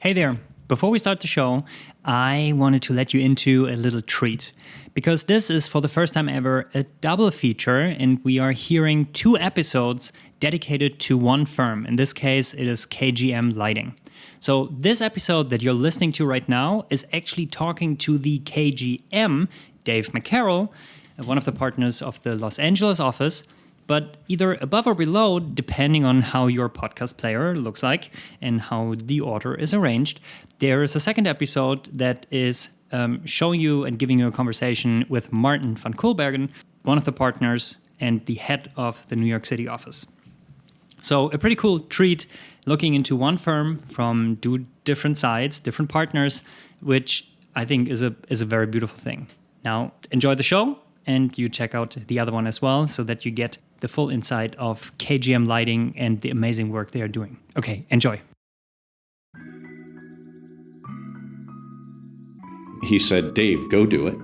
Hey there. Before we start the show, I wanted to let you into a little treat. Because this is, for the first time ever, a double feature, and we are hearing 2 episodes dedicated to one firm. In this case, it is KGM Lighting. So this episode that you're listening to right now is actually talking to the KGM, Dave McCarroll, one of the partners of the Los Angeles office, but either above or below, depending on how your podcast player looks like and how the order is arranged, there is a second episode that is showing you and giving you a conversation with Martin van Koolbergen, one of the partners and the head of the New York City office. So a pretty cool treat looking into one firm from 2 different sides, different partners, which I think is a very beautiful thing. Now, enjoy the show and you check out the other one as well so that you get the full insight of KGM Lighting and the amazing work they are doing. Okay, enjoy. He said, Dave, go do it.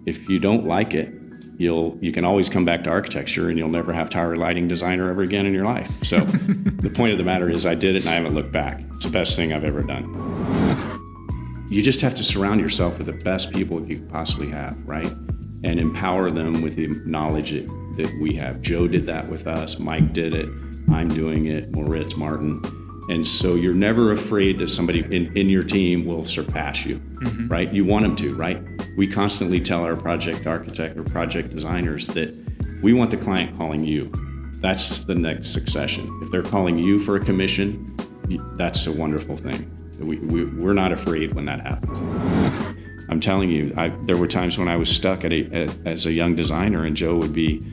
If you don't like it, you can always come back to architecture and you'll never have to hire a lighting designer ever again in your life. So the point of the matter is I did it and I haven't looked back. It's the best thing I've ever done. You just have to surround yourself with the best people you possibly have, right? And empower them with the knowledge that we have. Joe did that with us. Mike did it. I'm doing it. Moritz, Martin. And so you're never afraid that somebody in your team will surpass you, right? You want them to, right? We constantly tell our project architect or project designers that we want the client calling you. That's the next succession. If they're calling you for a commission, that's a wonderful thing. We're not afraid when that happens. I'm telling you, there were times when I was stuck as a young designer and Joe would be,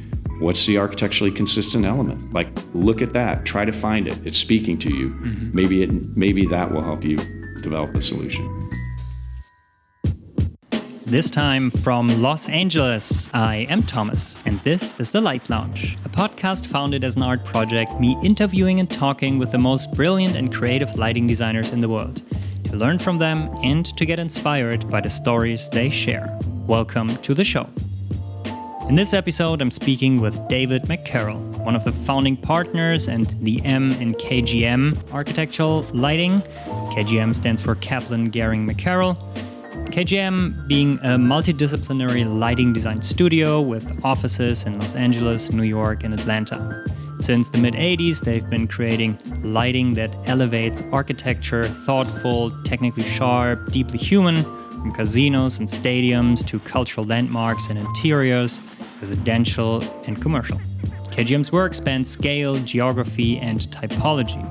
what's the architecturally consistent element? Like, look at that, try to find it. It's speaking to you. Maybe that will help you develop a solution. This time from Los Angeles, I am Thomas, and this is The Light Lounge, a podcast founded as an art project, me interviewing and talking with the most brilliant and creative lighting designers in the world, to learn from them and to get inspired by the stories they share. Welcome to the show. In this episode, I'm speaking with David McCarroll, one of the founding partners and the M in KGM Architectural Lighting. KGM stands for Kaplan, Gehring, McCarroll. KGM being a multidisciplinary lighting design studio with offices in Los Angeles, New York, and Atlanta. Since the mid-'80s, they've been creating lighting that elevates architecture, thoughtful, technically sharp, deeply human, from casinos and stadiums to cultural landmarks and interiors, residential and commercial. KGM's work spans scale, geography, and typology.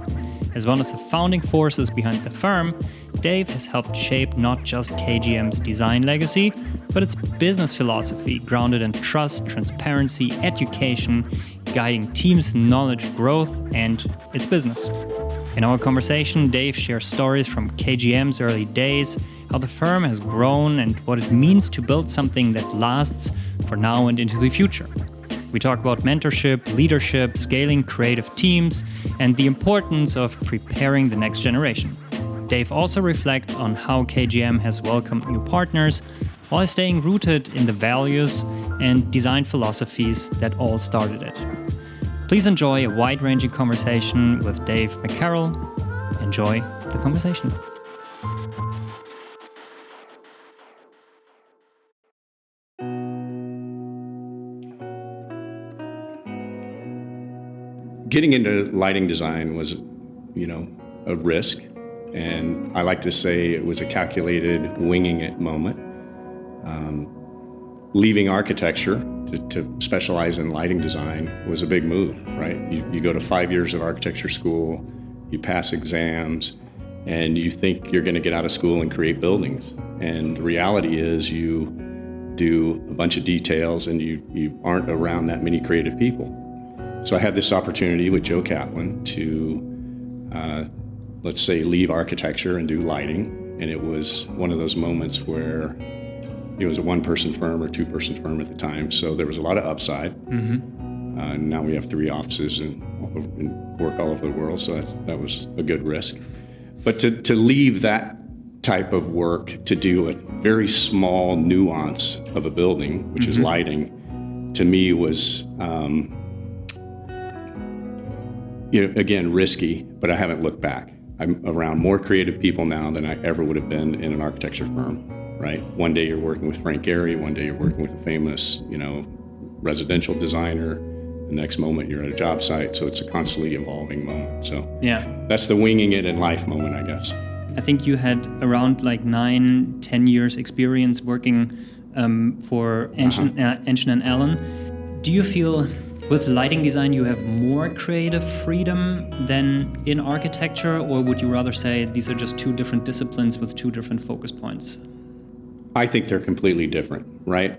As one of the founding forces behind the firm, Dave has helped shape not just KGM's design legacy, but its business philosophy grounded in trust, transparency, education, guiding teams' knowledge growth and its business. In our conversation, Dave shares stories from KGM's early days, how the firm has grown and what it means to build something that lasts for now and into the future. We talk about mentorship, leadership, scaling creative teams, and the importance of preparing the next generation. Dave also reflects on how KGM has welcomed new partners while staying rooted in the values and design philosophies that all started it. Please enjoy a wide-ranging conversation with Dave McCarroll. Enjoy the conversation. Getting into lighting design was, a risk. And I like to say it was a calculated winging it moment. Leaving architecture to specialize in lighting design was a big move, right? You go to 5 years of architecture school, you pass exams, and you think you're going to get out of school and create buildings. And the reality is you do a bunch of details and you aren't around that many creative people. So I had this opportunity with Joe Kaplan to, let's say, leave architecture and do lighting. And it was one of those moments where it was a one-person firm or two-person firm at the time. So there was a lot of upside. Now we have 3 offices and work all over the world. So that was a good risk. But to leave that type of work to do a very small nuance of a building, which is lighting, to me was, again, risky, but I haven't looked back. I'm around more creative people now than I ever would have been in an architecture firm, right? One day you're working with Frank Gehry, one day you're working with a famous, residential designer. The next moment you're at a job site. So it's a constantly evolving moment. So that's the winging it in life moment, I guess. I think you had around 9-10 years experience working for Ensign & Allen. Do you feel with lighting design you have more creative freedom than in architecture, or would you rather say these are just two different disciplines with two different focus points? I think they're completely different, right?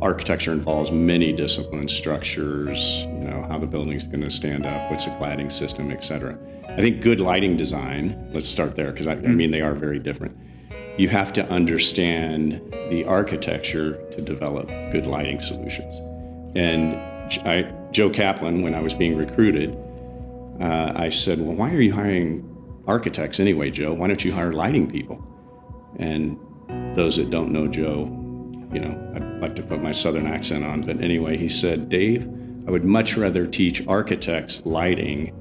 Architecture involves many disciplines, structures, how the building's going to stand up, what's the cladding system, et cetera. I think good lighting design, let's start there, because I mean, they are very different. You have to understand the architecture to develop good lighting solutions. And Joe Kaplan, when I was being recruited, I said, well, why are you hiring architects anyway, Joe? Why don't you hire lighting people? And those that don't know Joe, I'd like to put my Southern accent on, but anyway, he said, Dave, I would much rather teach architects lighting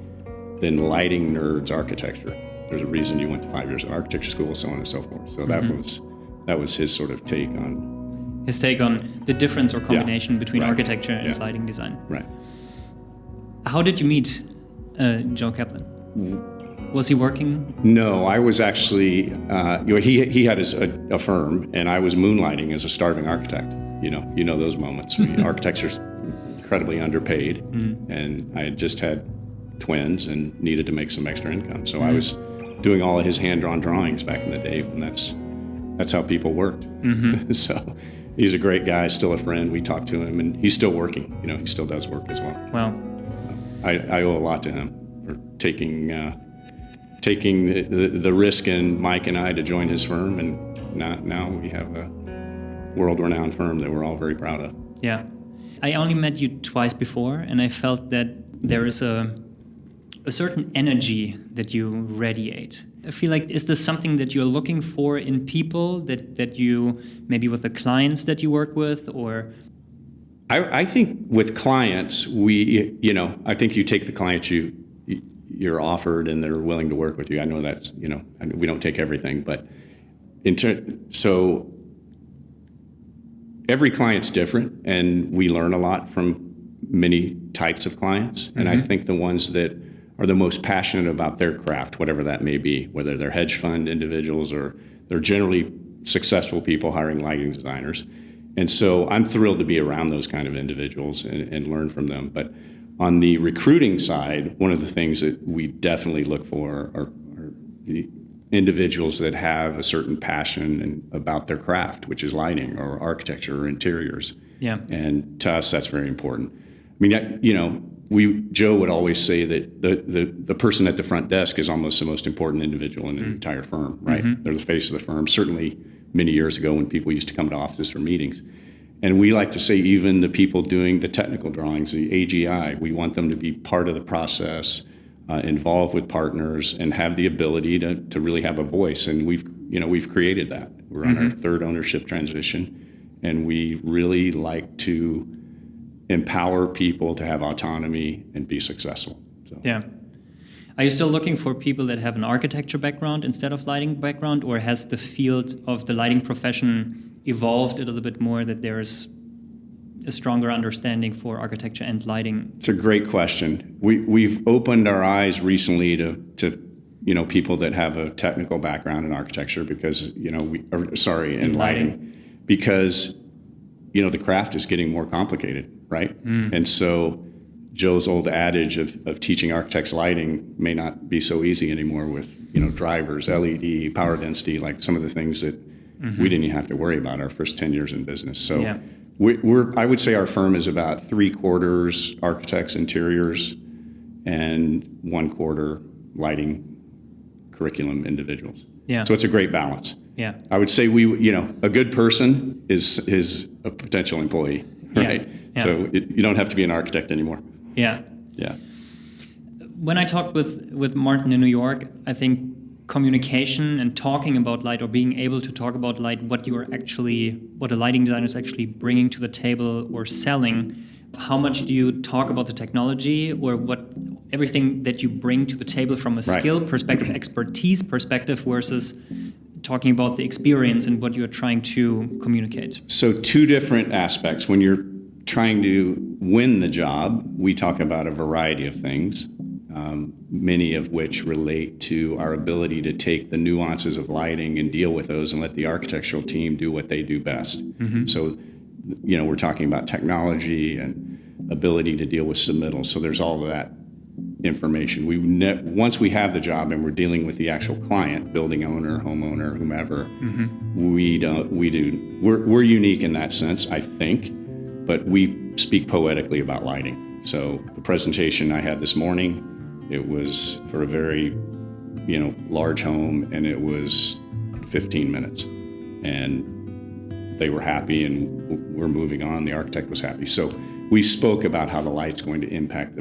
than lighting nerds architecture. There's a reason you went to 5 years of architecture school, so on and so forth. So that was his sort of take on... His take on the difference or combination between architecture and lighting design. Right. How did you meet Joe Kaplan? Was he working? No, I was actually, he had a firm, and I was moonlighting as a starving architect. You know those moments. Architecture's incredibly underpaid, and I had just had twins and needed to make some extra income. So I was doing all of his hand-drawn drawings back in the day, and that's how people worked. So he's a great guy, still a friend. We talk to him, and he's still working. He still does work as well. Wow. So I owe a lot to him for taking the risk in Mike and I to join his firm, and now we have a world-renowned firm that we're all very proud of. Yeah. I only met you twice before, and I felt that there is a certain energy that you radiate. I feel like, is this something that you're looking for in people that you, maybe with the clients that you work with, or? I think with clients, I think you take the clients you're offered and they're willing to work with you. I know that's, we don't take everything, but so every client's different, and we learn a lot from many types of clients. And I think the ones that are the most passionate about their craft, whatever that may be, whether they're hedge fund individuals or they're generally successful people hiring lighting designers. And so I'm thrilled to be around those kind of individuals and learn from them. But on the recruiting side, one of the things that we definitely look for are the individuals that have a certain passion about their craft, which is lighting or architecture or interiors. Yeah. And to us, that's very important. I mean, Joe would always say that the person at the front desk is almost the most important individual in an entire firm, right? They're the face of the firm. Certainly many years ago when people used to come to offices for meetings. And we like to say even the people doing the technical drawings, the AGI, we want them to be part of the process, involved with partners, and have the ability to really have a voice. And we've created that. We're on our third ownership transition, and we really like to empower people to have autonomy and be successful. So. Yeah. Are you still looking for people that have an architecture background instead of lighting background, or has the field of the lighting profession evolved a little bit more, that there is a stronger understanding for architecture and lighting? It's a great question. We've opened our eyes recently to people that have a technical background in architecture because in lighting, because the craft is getting more complicated, right? And so Joe's old adage of teaching architects lighting may not be so easy anymore with drivers, LED, power density, like some of the things that we didn't even have to worry about our first 10 years in business. So I would say our firm is about 3/4 architects, interiors, and 1/4 lighting curriculum individuals. Yeah. So it's a great balance. Yeah. I would say a good person is a potential employee, right? Yeah. So you don't have to be an architect anymore. Yeah. Yeah. When I talked with Martin in New York, I think communication and talking about light, or being able to talk about light, what a lighting designer is actually bringing to the table or selling. How much do you talk about the technology, or what everything that you bring to the table from a skill perspective, expertise perspective, versus talking about the experience and what you're trying to communicate. So two different aspects. When you're trying to win the job, we talk about a variety of things, many of which relate to our ability to take the nuances of lighting and deal with those and let the architectural team do what they do best. So, we're talking about technology and ability to deal with submittals. So there's all of that information. Once we have the job and we're dealing with the actual client, building owner, homeowner, whomever, we're unique in that sense, I think, but we speak poetically about lighting. So the presentation I had this morning, it was for a very, large home, and it was 15 minutes, and they were happy, and we're moving on. The architect was happy. So we spoke about how the light's going to impact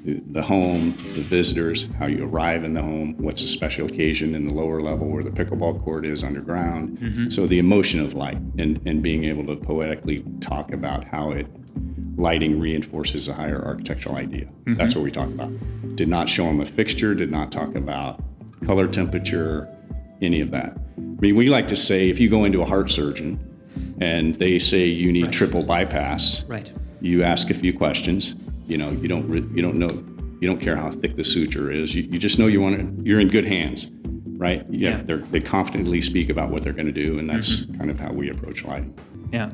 the home, the visitors, how you arrive in the home, what's a special occasion in the lower level where the pickleball court is underground. So the emotion of light and being able to poetically talk about how lighting reinforces a higher architectural idea. That's what we talk about. Did not show them a fixture, did not talk about color temperature, any of that. I mean, we like to say, if you go into a heart surgeon and they say you need triple bypass, you ask a few questions. You don't care how thick the suture is. You just know you're in good hands, right? Yeah. They confidently speak about what they're going to do, and that's kind of how we approach lighting. Yeah.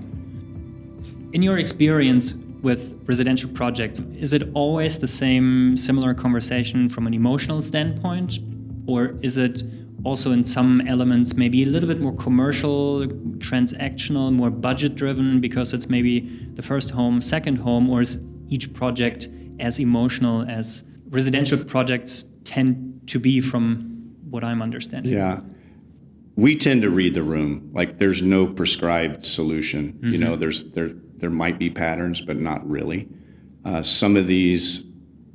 In your experience with residential projects, is it always the similar conversation from an emotional standpoint, or is it also in some elements maybe a little bit more commercial, transactional, more budget-driven because it's maybe the first home, second home, or is each project as emotional as residential projects tend to be from what I'm understanding? Yeah. We tend to read the room. Like, there's no prescribed solution. There might be patterns, but not really. Some of these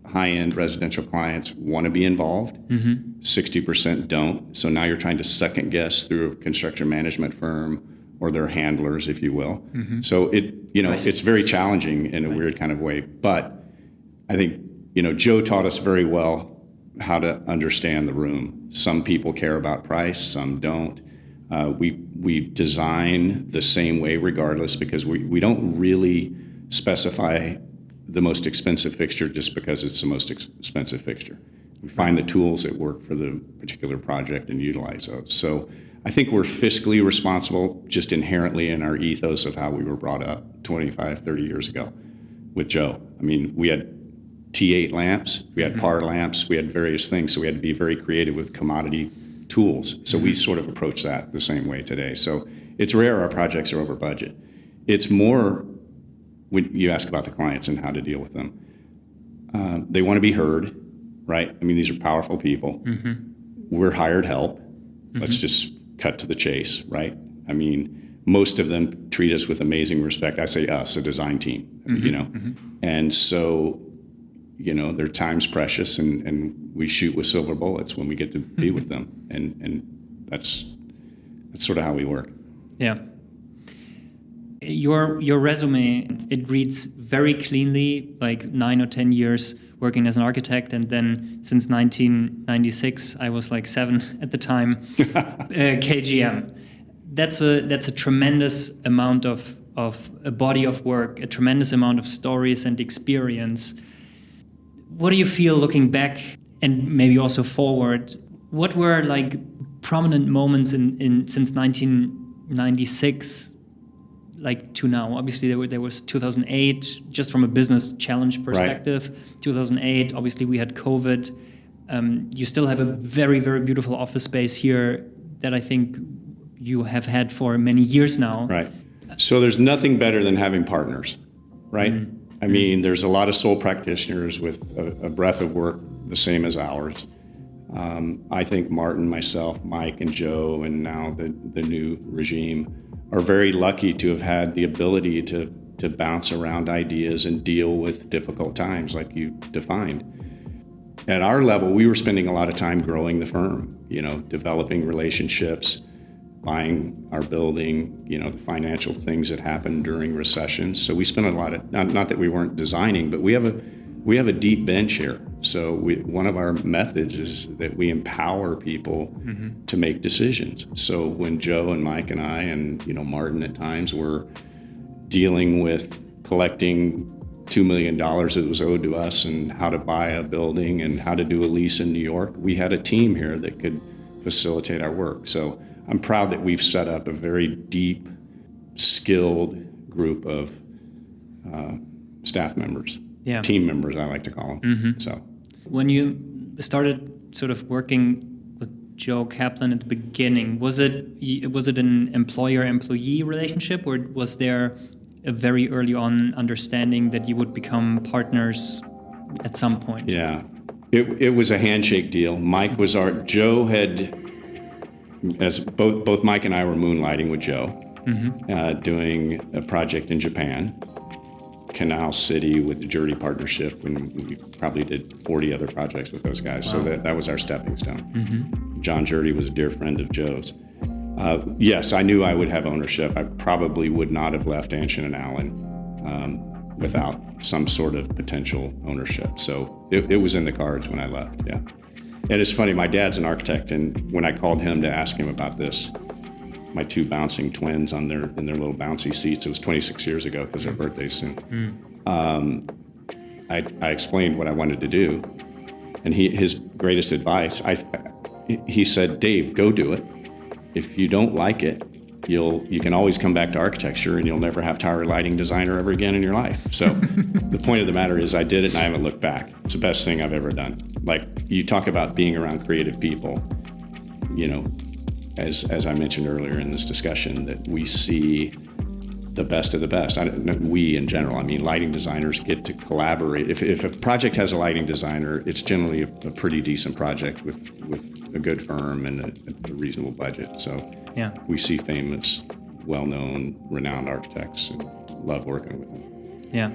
high-end residential clients want to be involved. 60% don't. So now you're trying to second guess through a construction management firm or their handlers, if you will. So it's very challenging in a weird kind of way. But I think, Joe taught us very well how to understand the room. Some people care about price, some don't. We design the same way regardless, because we don't really specify the most expensive fixture just because it's the most expensive fixture. We find the tools that work for the particular project and utilize those. So I think we're fiscally responsible just inherently in our ethos of how we were brought up 25, 30 years ago with Joe. I mean, we had T8 lamps, we had PAR lamps, we had various things, so we had to be very creative with commodity tools. So we sort of approach that the same way today. So it's rare our projects are over budget. It's more when you ask about the clients and how to deal with them. They want to be heard, right? I mean, these are powerful people. We're hired help. Let's just cut to the chase, right? I mean, most of them treat us with amazing respect. I say us, a design team, And so, their time's precious, and we shoot with silver bullets when we get to be with them. And that's sort of how we work. Yeah. Your resume, it reads very cleanly, like 9 or 10 years working as an architect, and then since 1996, I was like 7 at the time, KGM. That's a tremendous amount of a body of work, a tremendous amount of stories and experience. What do you feel looking back and maybe also forward? What were like prominent moments in since 1996? Like to now, obviously there was 2008, just from a business challenge perspective. 2008, obviously we had COVID. You still have a very, very beautiful office space here that I think you have had for many years now. Right. So there's nothing better than having partners, right? I mean, there's a lot of sole practitioners with a breadth of work the same as ours. I think Martin, myself, Mike, and Joe, and now the new regime are very lucky to have had the ability to bounce around ideas and deal with difficult times like you defined. At our level, we were spending a lot of time growing the firm, developing relationships, buying our building, the financial things that happen during recessions. So we spent a lot of, not that we weren't designing, but we have we have a deep bench here. So one of our methods is that we empower people to make decisions. So when Joe and Mike and I and Martin at times were dealing with collecting $2 million that was owed to us and how to buy a building and how to do a lease in New York, we had a team here that could facilitate our work. So I'm proud that we've set up a very deep, skilled group of staff members, team members, I like to call them. So when you started sort of working with Joe Kaplan at the beginning, was it an employer-employee relationship, or was there a very early on understanding that you would become partners at some point? Yeah, it was a handshake deal. Joe had, as both Mike and I were moonlighting with Joe, doing a project in Japan, Canal City with the Jury Partnership, and we probably did 40 other projects with those guys. Wow. So that was our stepping stone. John Jurdy was a dear friend of Joe's. Yes, I knew I would have ownership. I probably would not have left Anshin and Allen without some sort of potential ownership. So it was in the cards when I left, yeah. And it's funny, my dad's an architect, and when I called him to ask him about this, my two bouncing twins in their little bouncy seats, it was 26 years ago because their birthday's soon. I explained what I wanted to do, and his greatest advice, he said, Dave, go do it. If you don't like it, you can always come back to architecture and you'll never have to hire a lighting designer ever again in your life. So the point of the matter is I did it and I haven't looked back. It's the best thing I've ever done. Like, you talk about being around creative people, as I mentioned earlier in this discussion, that we see the best of the best. We in general, I mean, lighting designers get to collaborate. If a project has a lighting designer, it's generally a pretty decent project with a good firm and a reasonable budget. So yeah, we see famous, well-known, renowned architects and love working with them. Yeah.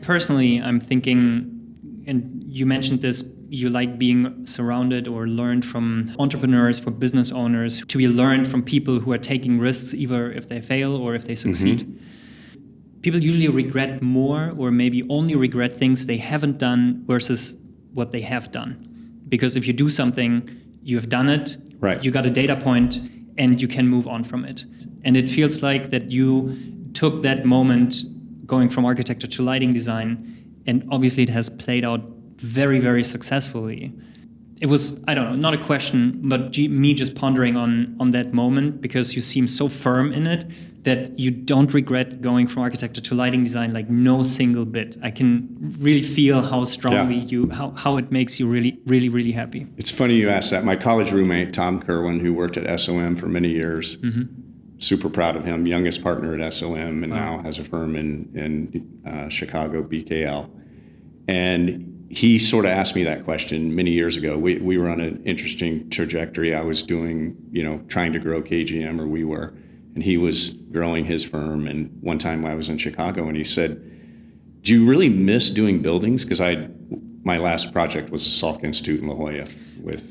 Personally, I'm thinking, and you mentioned this, you like being surrounded or learned from entrepreneurs, from business owners, to be learned from people who are taking risks, either if they fail or if they succeed. People usually regret more, or maybe only regret things they haven't done versus what they have done. Because if you do something, you have done it, right, you got a data point, and you can move on from it. And it feels like that you took that moment going from architecture to lighting design, and obviously it has played out very, very successfully. It was, I don't know, not a question, but me just pondering on that moment, because you seem so firm in it that you don't regret going from architecture to lighting design, like no single bit. I can really feel how strongly how it makes you really, really, really happy. It's funny you asked that. My college roommate, Tom Kerwin, who worked at SOM for many years, super proud of him, youngest partner at SOM, and now has a firm in Chicago, BKL. And he sort of asked me that question many years ago. We were on an interesting trajectory. I was doing, trying to grow KGM, or we were, and he was growing his firm. And one time I was in Chicago and he said, do you really miss doing buildings? Because my last project was the Salk Institute in La Jolla with,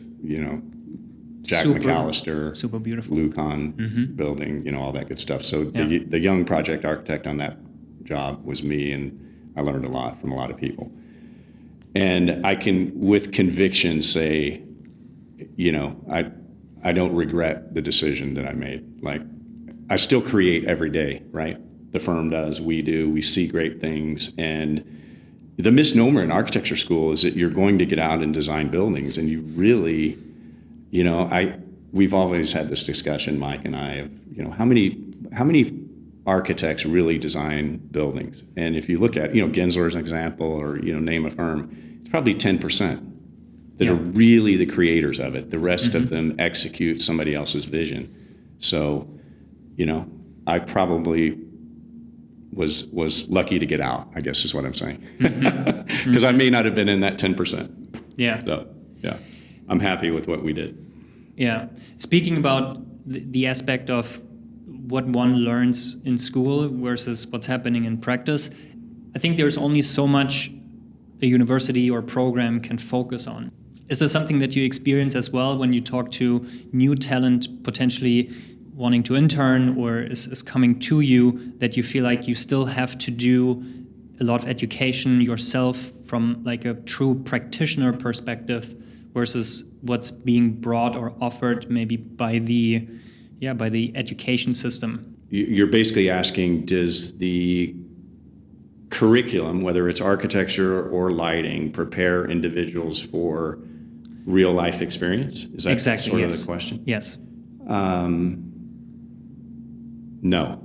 Jack McAllister, super beautiful, Lucan building, all that good stuff. So the young project architect on that job was me, and I learned a lot from a lot of people. And I can, with conviction, say, I don't regret the decision that I made. Like, I still create every day, right? The firm does, we do, we see great things. And the misnomer in architecture school is that you're going to get out and design buildings, and you really, we've always had this discussion, Mike and I, of, how many architects really design buildings? And if you look at, Gensler as an example, or, name a firm, it's probably 10% that are really the creators of it. The rest of them execute somebody else's vision. So, I probably was lucky to get out, I guess is what I'm saying. Because I may not have been in that 10%. Yeah. So, I'm happy with what we did. Yeah. Speaking about the aspect of what one learns in school versus what's happening in practice, I think there's only so much a university or program can focus on. Is this something that you experience as well when you talk to new talent potentially wanting to intern or is coming to you, that you feel like you still have to do a lot of education yourself from like a true practitioner perspective versus what's being brought or offered maybe by the education system. You're basically asking, does the curriculum, whether it's architecture or lighting, prepare individuals for real life experience? Is that exactly, sort yes. of the question? Yes. No,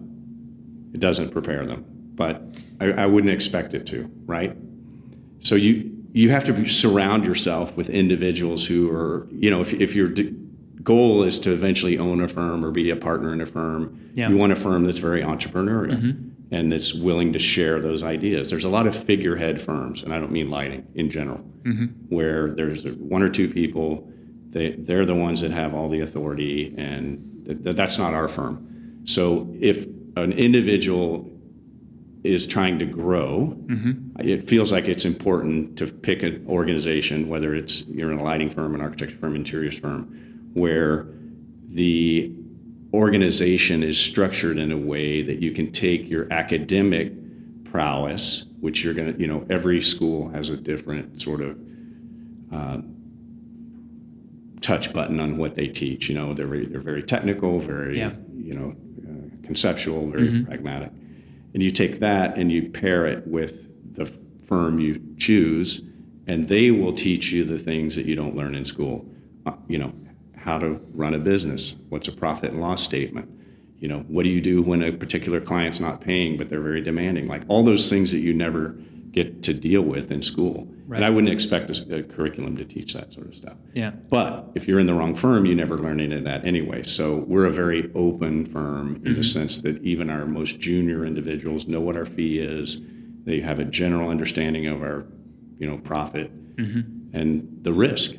it doesn't prepare them, but I wouldn't expect it to, right? So you have to surround yourself with individuals who are, if your goal is to eventually own a firm or be a partner in a firm, you want a firm that's very entrepreneurial and that's willing to share those ideas. There's a lot of figurehead firms, and I don't mean lighting in general, where there's one or two people, they're the ones that have all the authority, and that's not our firm. So if an individual is trying to grow, it feels like it's important to pick an organization, whether you're in a lighting firm, an architecture firm, interiors firm, where the organization is structured in a way that you can take your academic prowess, which you're going to, every school has a different sort of touch button on what they teach. They're very technical, very, conceptual, very pragmatic. And you take that and you pair it with the firm you choose, and they will teach you the things that you don't learn in school. How to run a business, what's a profit and loss statement, what do you do when a particular client's not paying but they're very demanding, like all those things that you never get to deal with in school. Right. And I wouldn't expect a curriculum to teach that sort of stuff. Yeah. But if you're in the wrong firm, you never learn any of that anyway. So we're a very open firm in the sense that even our most junior individuals know what our fee is. They have a general understanding of our, profit and the risk,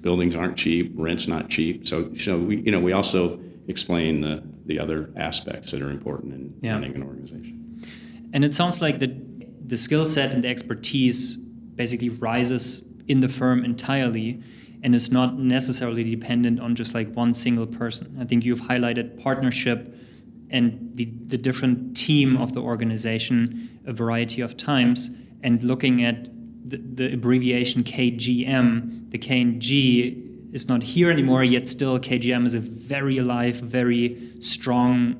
Buildings aren't cheap, rent's not cheap. So we also explain the other aspects that are important in running an organization. And it sounds like the skill set and the expertise basically rises in the firm entirely and is not necessarily dependent on just like one single person. I think you've highlighted partnership and the different team of the organization a variety of times, and looking at the abbreviation KGM, the K and G is not here anymore, yet still KGM is a very alive, very strong,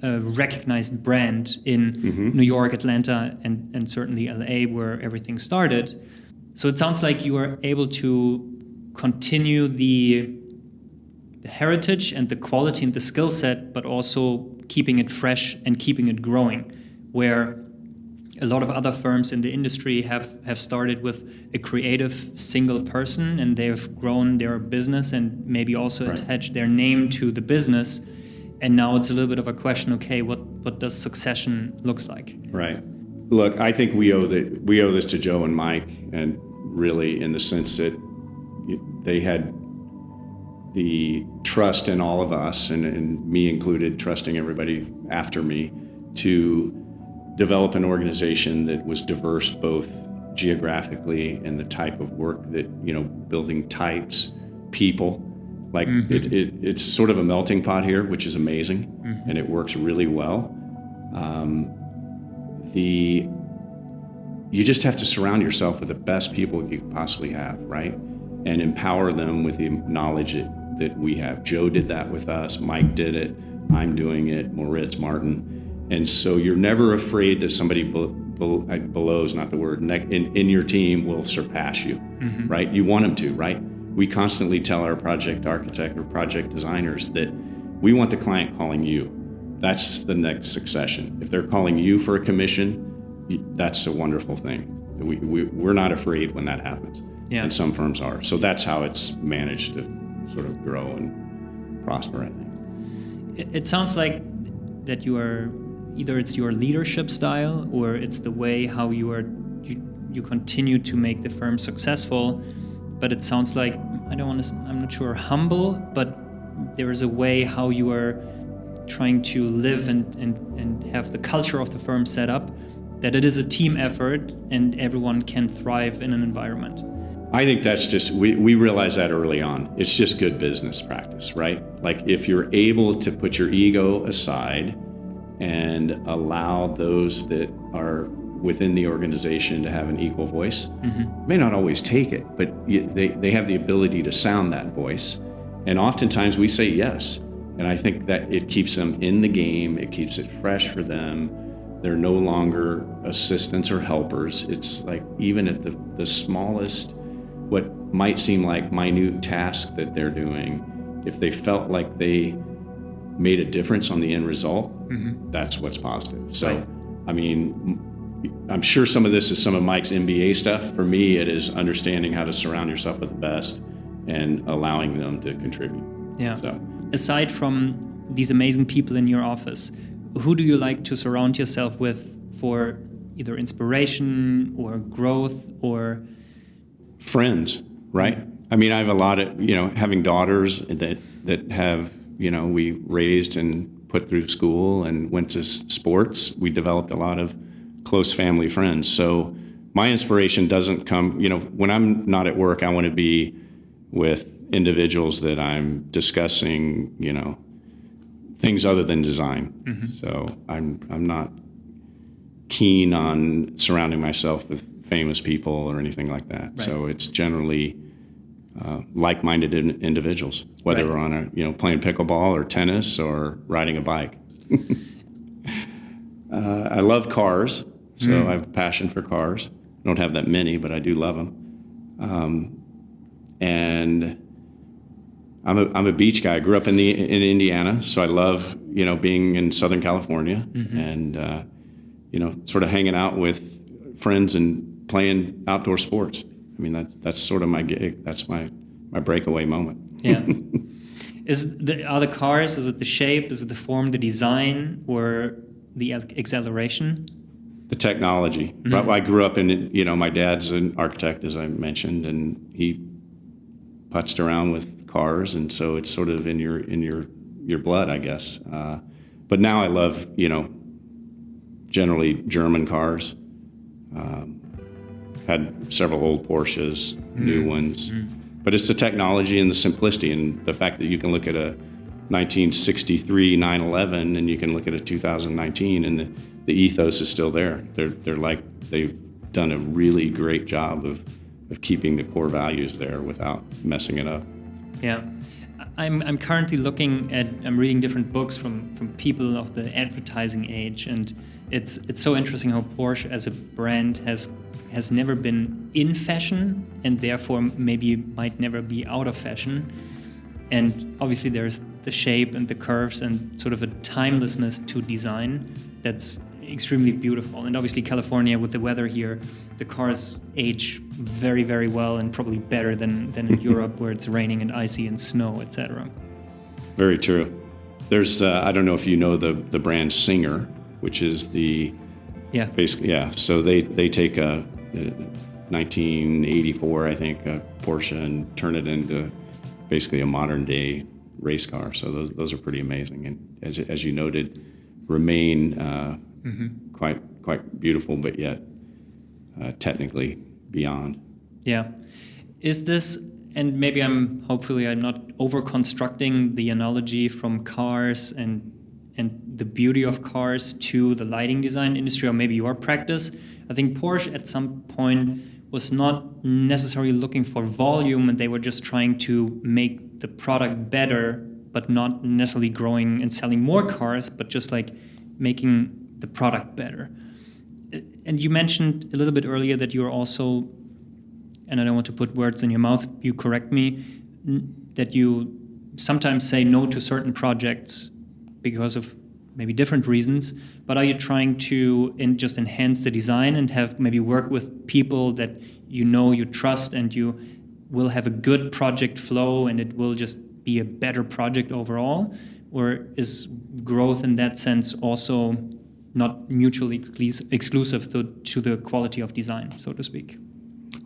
recognized brand in New York, Atlanta, and certainly LA, where everything started. So it sounds like you are able to continue the heritage and the quality and the skill set, but also keeping it fresh and keeping it growing, where a lot of other firms in the industry have started with a creative single person, and they've grown their business and maybe also attached their name to the business. And now it's a little bit of a question, okay, what does succession looks like? Right. Look, I think we owe this to Joe and Mike, and really in the sense that they had the trust in all of us, and me included, trusting everybody after me, to develop an organization that was diverse both geographically and the type of work that, building types, people. Like it's sort of a melting pot here, which is amazing, and it works really well. You just have to surround yourself with the best people you could possibly have, right? And empower them with the knowledge that we have. Joe did that with us. Mike did it. I'm doing it. Moritz, Martin. And so you're never afraid that somebody below is not the word, in your team will surpass you, right? You want them to, right? We constantly tell our project architect or project designers that we want the client calling you. That's the next succession. If they're calling you for a commission, that's a wonderful thing. We're not afraid when that happens. Yeah. And some firms are. So that's how it's managed to sort of grow and prosper, I think. It sounds like that you are, either it's your leadership style or it's the way how you continue to make the firm successful. But it sounds like, I'm not sure, humble, but there is a way how you are trying to live and have the culture of the firm set up, that it is a team effort and everyone can thrive in an environment. I think that's just, we realized that early on. It's just good business practice, right? Like if you're able to put your ego aside and allow those that are within the organization to have an equal voice. May not always take it, but they have the ability to sound that voice. And oftentimes we say yes. And I think that it keeps them in the game. It keeps it fresh for them. They're no longer assistants or helpers. It's like even at the smallest, what might seem like minute task that they're doing, if they felt like they made a difference on the end result, that's what's positive. So, right. I mean, I'm sure some of this is some of Mike's MBA stuff. For me, it is understanding how to surround yourself with the best and allowing them to contribute. Yeah. So, aside from these amazing people in your office, who do you like to surround yourself with for either inspiration or growth or? Friends, right? I mean, I have a lot of, having daughters that have, we raised and put through school and went to sports. We developed a lot of close family friends. So my inspiration doesn't come, when I'm not at work, I want to be with individuals that I'm discussing, things other than design. So I'm not keen on surrounding myself with famous people or anything like that. Right. So it's generally like-minded individuals, whether we're on playing pickleball or tennis or riding a bike. I love cars, so I have a passion for cars. I don't have that many, but I do love them. And I'm a beach guy. I grew up in Indiana, so I love being in Southern California and sort of hanging out with friends and playing outdoor sports. I mean, that's sort of my gig. That's my breakaway moment. Yeah. Are the cars, is it the shape, is it the form, the design, or the acceleration? The technology. I grew up in, my dad's an architect, as I mentioned, and he putzed around with cars, and so it's sort of in your blood, I guess. But now I love, generally German cars. Had several old Porsches, new ones. But it's the technology and the simplicity and the fact that you can look at a 1963 911 and you can look at a 2019 and the ethos is still there. They're like, they've done a really great job of keeping the core values there without messing it up. Yeah. I'm currently I'm reading different books from people of the advertising age, and it's so interesting how Porsche as a brand has never been in fashion and therefore maybe might never be out of fashion. And obviously there's the shape and the curves and sort of a timelessness to design that's extremely beautiful. And obviously California, with the weather here, the cars age very, very well and probably better than in Europe where it's raining and icy and snow, etc. Very true. There's, I don't know if you know the brand Singer, which is basically, so they take a 1984, I think, a Porsche and turn it into basically a modern day race car. So those are pretty amazing. And as you noted, remain quite beautiful, but yet technically beyond. Yeah. Is this, and maybe hopefully I'm not over-constructing the analogy from cars and the beauty of cars to the lighting design industry, or maybe your practice. I think Porsche at some point was not necessarily looking for volume, and they were just trying to make the product better, but not necessarily growing and selling more cars, but just like making the product better. And you mentioned a little bit earlier that you're also, and I don't want to put words in your mouth, you correct me, that you sometimes say no to certain projects because of maybe different reasons, but are you trying to just enhance the design and have maybe work with people that you trust, and you will have a good project flow and it will just be a better project overall? Or is growth in that sense also not mutually exclusive to the quality of design, so to speak?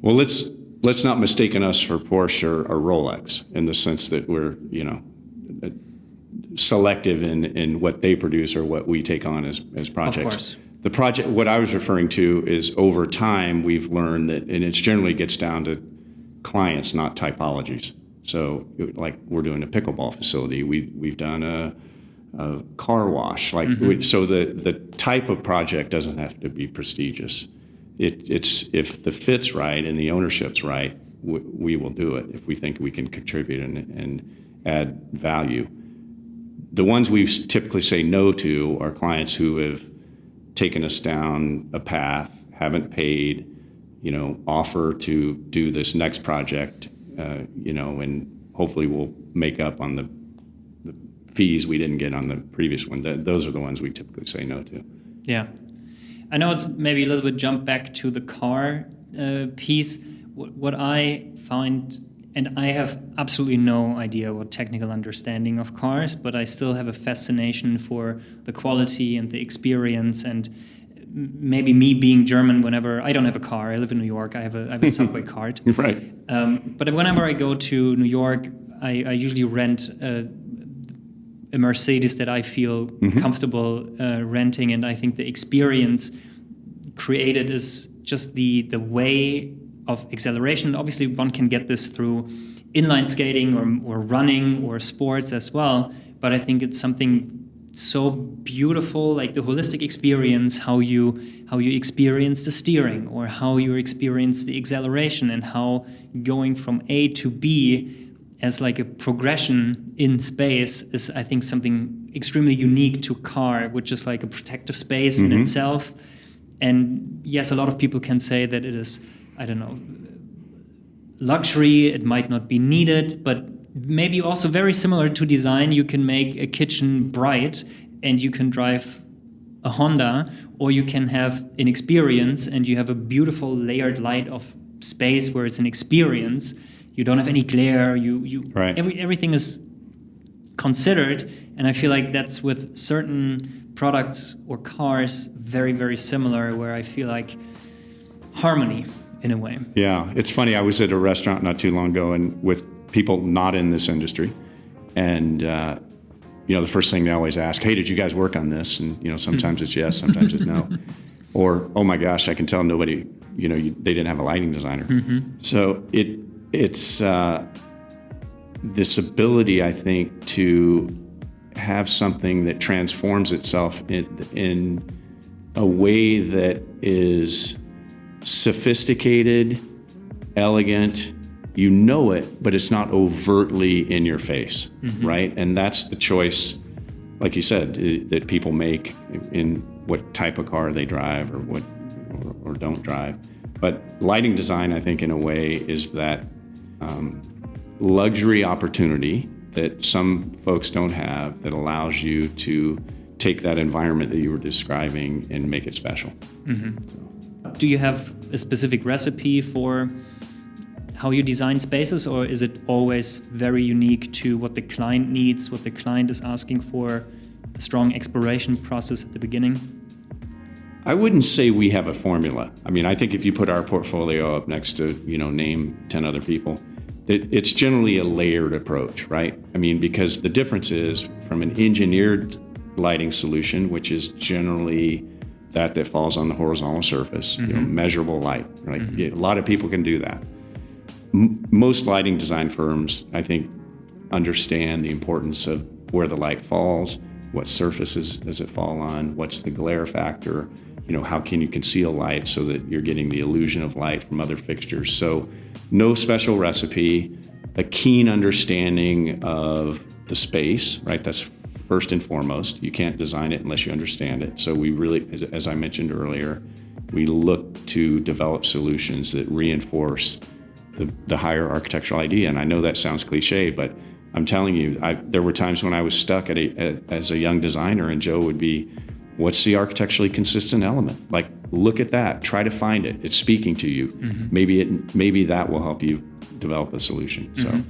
Well, let's not mistaken us for Porsche or Rolex in the sense that we're, selective in what they produce or what we take on as projects. Of course. The project, what I was referring to is over time we've learned that, and it generally gets down to clients, not typologies. So like we're doing a pickleball facility. We've done a car wash. So the type of project doesn't have to be prestigious. It's if the fit's right and the ownership's right, we will do it if we think we can contribute and add value. The ones we typically say no to are clients who have taken us down a path, haven't paid, offer to do this next project, and hopefully we'll make up on the fees we didn't get on the previous one. Those are the ones we typically say no to. Yeah. I know it's maybe a little bit jump back to the car piece. What I find, and I have absolutely no idea what technical understanding of cars, but I still have a fascination for the quality and the experience, and maybe me being German, whenever I don't have a car, I live in New York, I have a subway card. Right. But whenever I go to New York, I usually rent a Mercedes that I feel comfortable renting, and I think the experience created is just the way of acceleration. Obviously, one can get this through inline skating or running or sports as well, but I think it's something so beautiful, like the holistic experience, how you experience the steering, or how you experience the acceleration, and how going from A to B as like a progression in space is, I think, something extremely unique to car, which is like a protective space in itself. And yes, a lot of people can say that it is, I don't know, luxury, it might not be needed, but maybe also very similar to design. You can make a kitchen bright and you can drive a Honda, or you can have an experience and you have a beautiful layered light of space where it's an experience. You don't have any glare. Right. Everything is considered, and I feel like that's with certain products or cars very, very similar, where I feel like harmony in a way. Yeah, it's funny. I was at a restaurant not too long ago, and with people not in this industry, and the first thing they always ask, "Hey, did you guys work on this?" And sometimes it's yes, sometimes it's no, or "Oh my gosh, I can tell nobody, they didn't have a lighting designer." So it's this ability, I think, to have something that transforms itself in a way that is sophisticated, elegant. You know it, but it's not overtly in your face, right? And that's the choice, like you said, that people make in what type of car they drive or don't drive. But lighting design, I think, in a way, is that luxury opportunity that some folks don't have, that allows you to take that environment that you were describing and make it special. Do you have a specific recipe for how you design spaces, or is it always very unique to what the client needs, what the client is asking for, a strong exploration process at the beginning? I wouldn't say we have a formula. I mean, I think if you put our portfolio up next to, name 10 other people, it's generally a layered approach, right? I mean, because the difference is from an engineered lighting solution, which is generally that falls on the horizontal surface, measurable light, right? A lot of people can do that. Most lighting design firms, I think, understand the importance of where the light falls, what surfaces does it fall on, what's the glare factor, how can you conceal light so that you're getting the illusion of light from other fixtures. So no special recipe, a keen understanding of the space, right? That's first and foremost. You can't design it unless you understand it. So we really, as I mentioned earlier, we look to develop solutions that reinforce the higher architectural idea. And I know that sounds cliche, but I'm telling you, there were times when I was stuck as a young designer, and Joe would be, what's the architecturally consistent element? Like, look at that, try to find it. It's speaking to you. Maybe that will help you develop a solution. So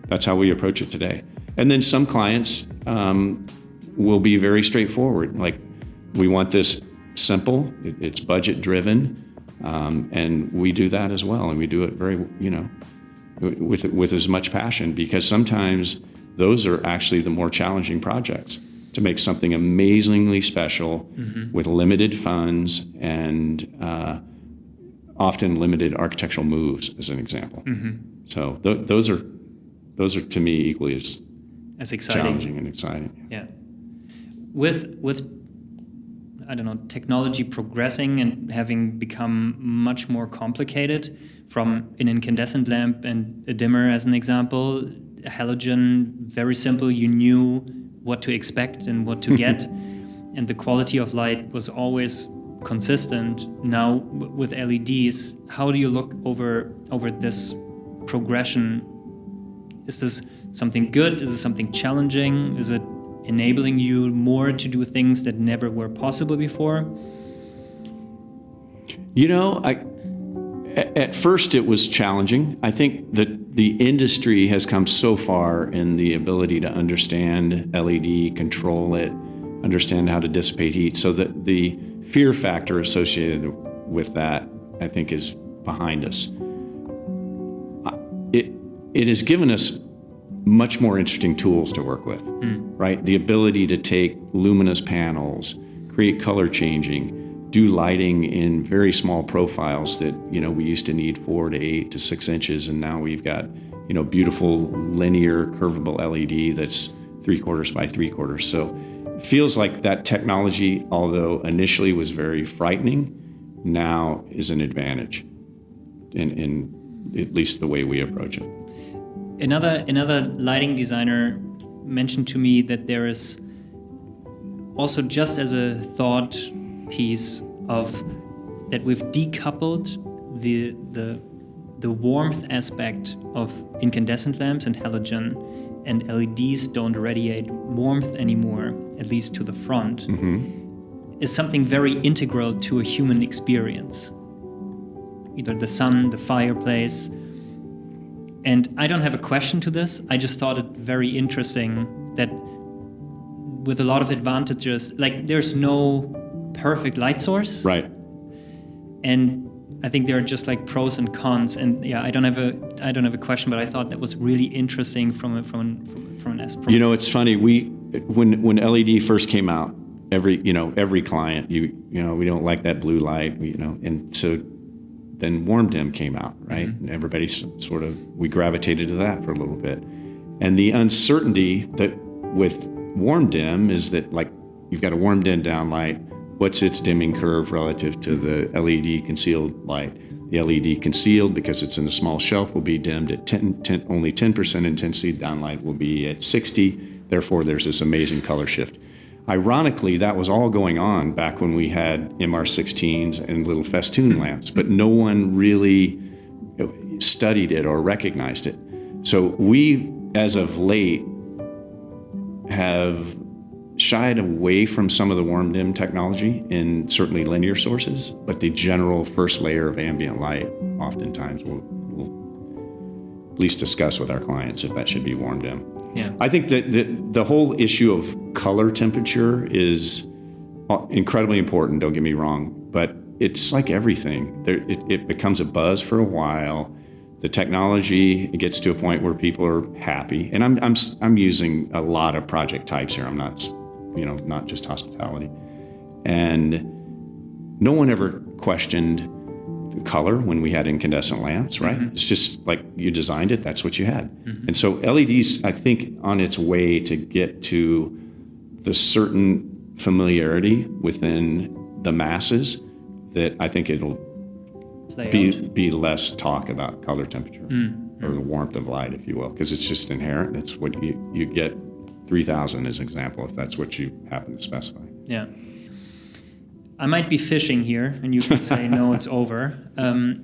that's how we approach it today. And then some clients will be very straightforward. Like, we want this simple, it's budget driven, and we do that as well. And we do it very, with as much passion, because sometimes those are actually the more challenging projects, to make something amazingly special with limited funds and often limited architectural moves, as an example. So those are to me equally as exciting, challenging and exciting. Yeah. with I don't know, technology progressing and having become much more complicated, from an incandescent lamp and a dimmer as an example, halogen, very simple, you knew what to expect and what to get, and the quality of light was always consistent. Now with LEDs, how do you look over this progression? Is this something good? Is it something challenging? Is it enabling you more to do things that never were possible before? You know, at first it was challenging. I think that the industry has come so far in the ability to understand LED, control it, understand how to dissipate heat, so that the fear factor associated with that, I think, is behind us. It has given us much more interesting tools to work with, right? The ability to take luminous panels, create color changing, do lighting in very small profiles that, we used to need 4 to 8 to 6 inches, and now we've got, beautiful linear curvable LED that's 3/4 by 3/4. So it feels like that technology, although initially was very frightening, now is an advantage in at least the way we approach it. Another lighting designer mentioned to me that there is also, just as a thought piece, of that we've decoupled the warmth aspect of incandescent lamps and halogen, and LEDs don't radiate warmth anymore, at least to the front, is something very integral to a human experience. Either the sun, the fireplace. And I don't have a question to this. I just thought it very interesting that with a lot of advantages, like there's no perfect light source. Right. And I think there are just like pros and cons. And yeah, I don't have a question, but I thought that was really interesting from an aspect. It's funny. When LED first came out, every client, we don't like that blue light, and so then warm dim came out, right? And everybody we gravitated to that for a little bit. And the uncertainty that with warm dim is that, like, you've got a warm dim downlight. What's its dimming curve relative to the LED concealed light? The LED concealed, because it's in a small shelf, will be dimmed at only 10% intensity. Downlight will be at 60. Therefore, there's this amazing color shift. Ironically, that was all going on back when we had MR16s and little festoon lamps, but no one really studied it or recognized it. So we, as of late, have shied away from some of the warm dim technology in certainly linear sources, but the general first layer of ambient light oftentimes we'll at least discuss with our clients if that should be warm dim. Yeah. I think that the whole issue of color temperature is incredibly important, don't get me wrong, but it's like everything. It becomes a buzz for a while. The technology, it gets to a point where people are happy. And I'm using a lot of project types here. I'm not just hospitality. And no one ever questioned color when we had incandescent lamps, right? It's just like you designed it, that's what you had. And so LEDs, I think, on its way to get to the certain familiarity within the masses that I think it'll be less talk about color temperature or the warmth of light, if you will, because it's just inherent. It's what you get. 3000 as an example, if that's what you happen to specify. Yeah. I might be fishing here, and you can say, no, it's over.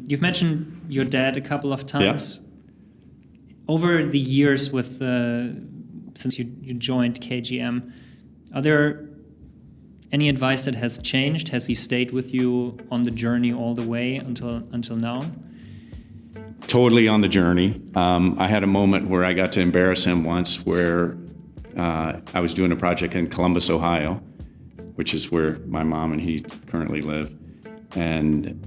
You've mentioned your dad a couple of times. Yeah. Over the years since you joined KGM, are there any advice that has changed? Has he stayed with you on the journey all the way until now? Totally on the journey. I had a moment where I got to embarrass him once where I was doing a project in Columbus, Ohio, which is where my mom and he currently live. And,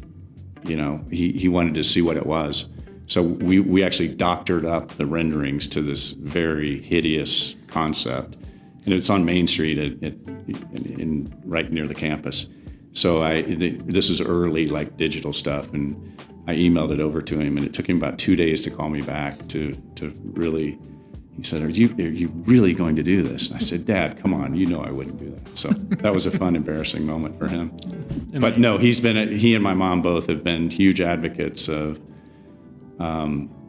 he wanted to see what it was. So we actually doctored up the renderings to this very hideous concept. And it's on Main Street right near the campus. So this is early, like, digital stuff. And I emailed it over to him, and it took him about 2 days to call me back to really he said, are you really going to do this? And I said, Dad, come on, you know I wouldn't do that. So that was a fun, embarrassing moment for him. But no, he and my mom both have been huge advocates of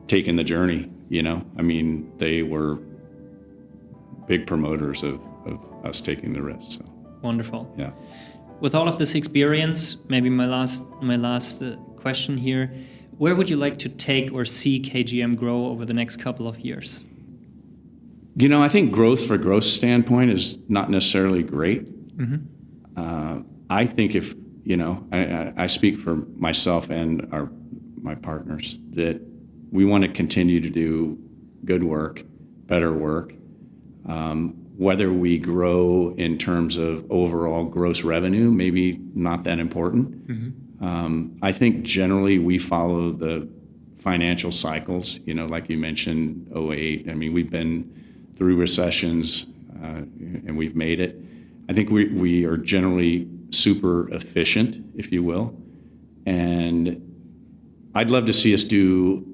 taking the journey, I mean, they were big promoters of us taking the risk. So. Wonderful. Yeah. With all of this experience, maybe my last question here, where would you like to take or see KGM grow over the next couple of years? I think growth for growth standpoint is not necessarily great. Mm-hmm. I think if, I speak for myself and my partners, that we want to continue to do good work, better work. Whether we grow in terms of overall gross revenue, maybe not that important. Mm-hmm. I think generally we follow the financial cycles, like you mentioned, 2008. I mean, we've been through recessions and we've made it. I think we are generally super efficient, if you will. And I'd love to see us do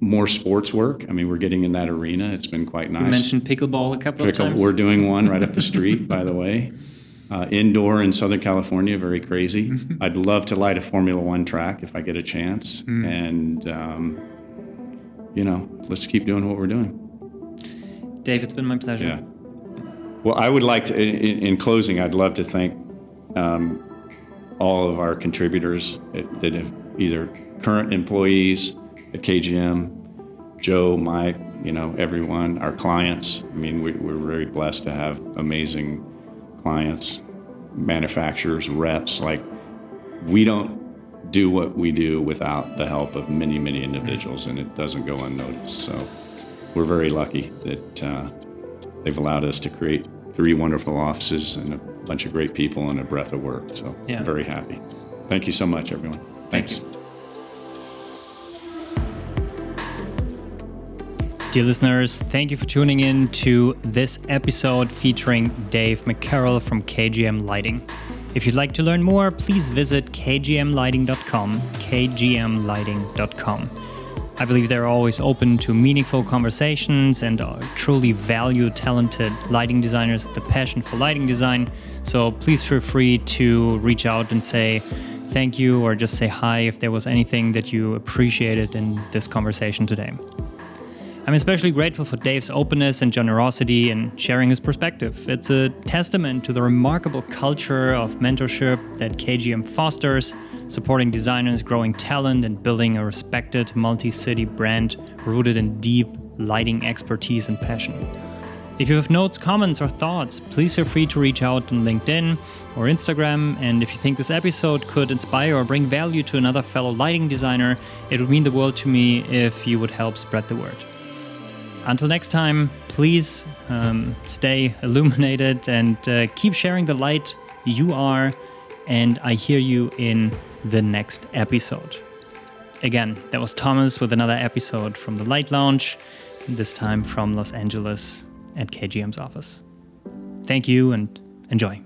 more sports work. I mean, we're getting in that arena. It's been quite nice. You mentioned pickleball a couple of times. We're doing one right up the street, by the way. Indoor in Southern California, very crazy. I'd love to light a Formula One track if I get a chance. And, let's keep doing what we're doing. Dave, it's been my pleasure. Yeah. Well, I would like to, in closing, I'd love to thank all of our contributors that have either current employees at KGM, Joe, Mike, everyone, our clients. I mean, we're very blessed to have amazing clients, manufacturers, reps. Like, we don't do what we do without the help of many, many individuals, and it doesn't go unnoticed. So we're very lucky that they've allowed us to create 3 wonderful offices and a bunch of great people and a breadth of work. So I'm very happy. Thank you so much, everyone. Thanks. Thank you. Dear listeners, thank you for tuning in to this episode featuring Dave McCarroll from KGM Lighting. If you'd like to learn more, please visit kgmlighting.com, kgmlighting.com. I believe they're always open to meaningful conversations and truly value talented lighting designers with the passion for lighting design. So please feel free to reach out and say thank you or just say hi if there was anything that you appreciated in this conversation today. I'm especially grateful for Dave's openness and generosity in sharing his perspective. It's a testament to the remarkable culture of mentorship that KGM fosters, supporting designers, growing talent, and building a respected multi-city brand rooted in deep lighting expertise and passion. If you have notes, comments, or thoughts, please feel free to reach out on LinkedIn or Instagram. And if you think this episode could inspire or bring value to another fellow lighting designer, it would mean the world to me if you would help spread the word. Until next time, please stay illuminated and keep sharing the light you are, and I hear you in the next episode. Again, that was Thomas with another episode from the Light Lounge, this time from Los Angeles at KGM's office. Thank you and enjoy.